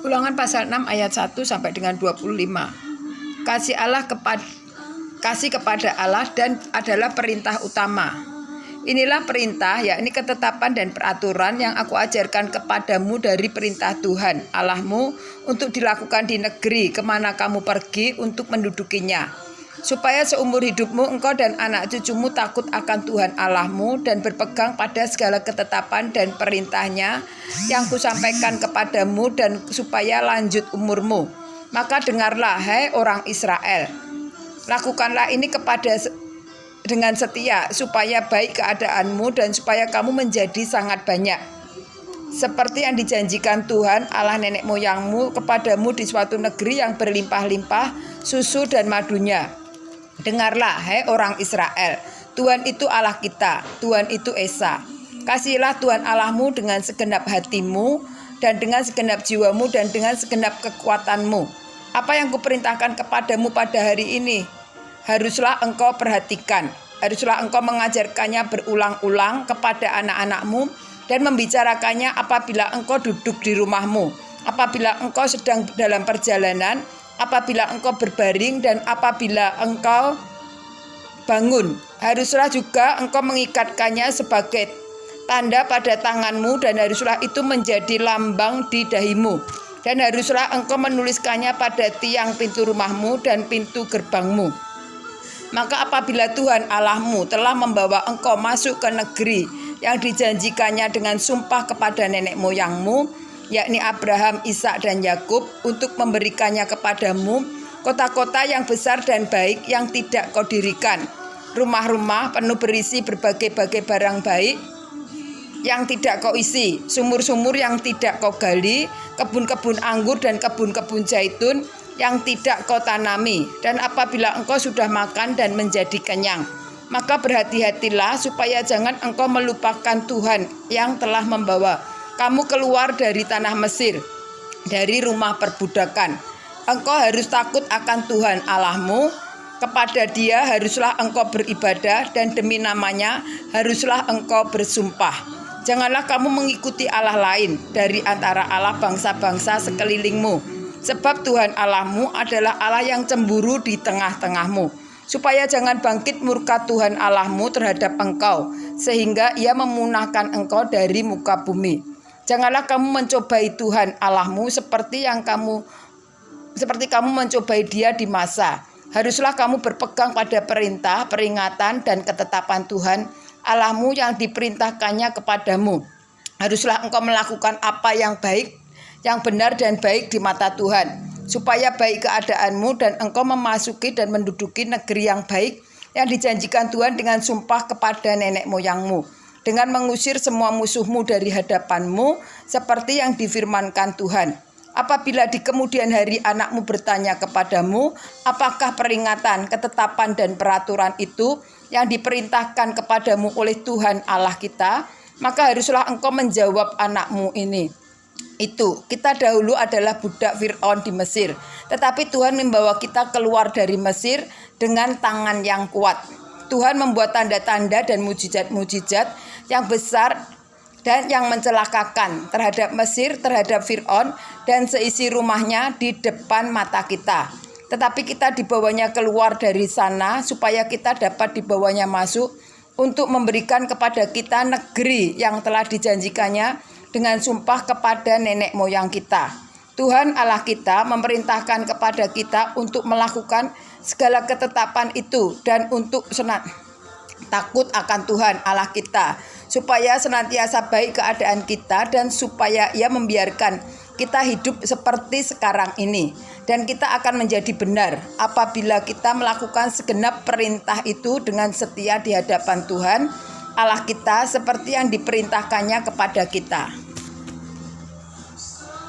Ulangan pasal 6 ayat 1 sampai dengan 25. Kasih kepada Allah dan adalah perintah utama. Inilah perintah, yakni ketetapan dan peraturan yang aku ajarkan kepadamu dari perintah Tuhan Allahmu untuk dilakukan di negeri kemana kamu pergi untuk mendudukinya, supaya seumur hidupmu engkau dan anak cucumu takut akan Tuhan Allahmu dan berpegang pada segala ketetapan dan perintahnya yang kusampaikan kepadamu, dan supaya lanjut umurmu. Maka dengarlah, hai orang Israel, lakukanlah ini dengan setia, supaya baik keadaanmu dan supaya kamu menjadi sangat banyak, seperti yang dijanjikan Tuhan Allah nenek moyangmu kepadamu di suatu negeri yang berlimpah-limpah susu dan madunya. Dengarlah, hai orang Israel, Tuhan itu Allah kita, Tuhan itu Esa. Kasihilah Tuhan Allahmu dengan segenap hatimu dan dengan segenap jiwamu dan dengan segenap kekuatanmu. Apa yang kuperintahkan kepadamu pada hari ini haruslah engkau perhatikan, haruslah engkau mengajarkannya berulang-ulang kepada anak-anakmu dan membicarakannya apabila engkau duduk di rumahmu, apabila engkau sedang dalam perjalanan, apabila engkau berbaring, dan apabila engkau bangun. Haruslah juga engkau mengikatkannya sebagai tanda pada tanganmu, dan haruslah itu menjadi lambang di dahimu, dan haruslah engkau menuliskannya pada tiang pintu rumahmu dan pintu gerbangmu. Maka apabila Tuhan Allahmu telah membawa engkau masuk ke negeri yang dijanjikannya dengan sumpah kepada nenek moyangmu, yakni Abraham, Ishak, dan Yakub, untuk memberikannya kepadamu kota-kota yang besar dan baik yang tidak kau dirikan, rumah-rumah penuh berisi berbagai-bagai barang baik yang tidak kau isi, sumur-sumur yang tidak kau gali, kebun-kebun anggur dan kebun-kebun zaitun yang tidak kau tanami. Dan apabila engkau sudah makan dan menjadi kenyang, maka berhati-hatilah supaya jangan engkau melupakan Tuhan yang telah membawa kamu keluar dari tanah Mesir, dari rumah perbudakan. Engkau harus takut akan Tuhan Allahmu, kepada Dia haruslah engkau beribadah, dan demi namanya haruslah engkau bersumpah. Janganlah kamu mengikuti Allah lain dari antara Allah bangsa-bangsa sekelilingmu, sebab Tuhan Allahmu adalah Allah yang cemburu di tengah-tengahmu, supaya jangan bangkit murka Tuhan Allahmu terhadap engkau, sehingga Ia memunahkan engkau dari muka bumi. Janganlah kamu mencobai Tuhan Allahmu seperti kamu mencobai Dia di masa. Haruslah kamu berpegang pada perintah, peringatan, dan ketetapan Tuhan Allahmu yang diperintahkannya kepadamu. Haruslah engkau melakukan apa yang baik, yang benar dan baik di mata Tuhan, supaya baik keadaanmu dan engkau memasuki dan menduduki negeri yang baik yang dijanjikan Tuhan dengan sumpah kepada nenek moyangmu, dengan mengusir semua musuhmu dari hadapanmu, seperti yang difirmankan Tuhan. Apabila di kemudian hari anakmu bertanya kepadamu, apakah peringatan, ketetapan, dan peraturan itu yang diperintahkan kepadamu oleh Tuhan Allah kita, maka haruslah engkau menjawab anakmu ini, itu, kita dahulu adalah budak Fir'aun di Mesir, tetapi Tuhan membawa kita keluar dari Mesir dengan tangan yang kuat. Tuhan membuat tanda-tanda dan mujizat-mujizat yang besar dan yang mencelakakan terhadap Mesir, terhadap Fir'aun dan seisi rumahnya di depan mata kita. Tetapi kita dibawanya keluar dari sana supaya kita dapat dibawanya masuk untuk memberikan kepada kita negeri yang telah dijanjikannya dengan sumpah kepada nenek moyang kita. Tuhan Allah kita memerintahkan kepada kita untuk melakukan segala ketetapan itu dan untuk takut akan Tuhan Allah kita, supaya senantiasa baik keadaan kita dan supaya Ia membiarkan kita hidup seperti sekarang ini. Dan kita akan menjadi benar apabila kita melakukan segenap perintah itu dengan setia di hadapan Tuhan Allah kita seperti yang diperintahkannya kepada kita.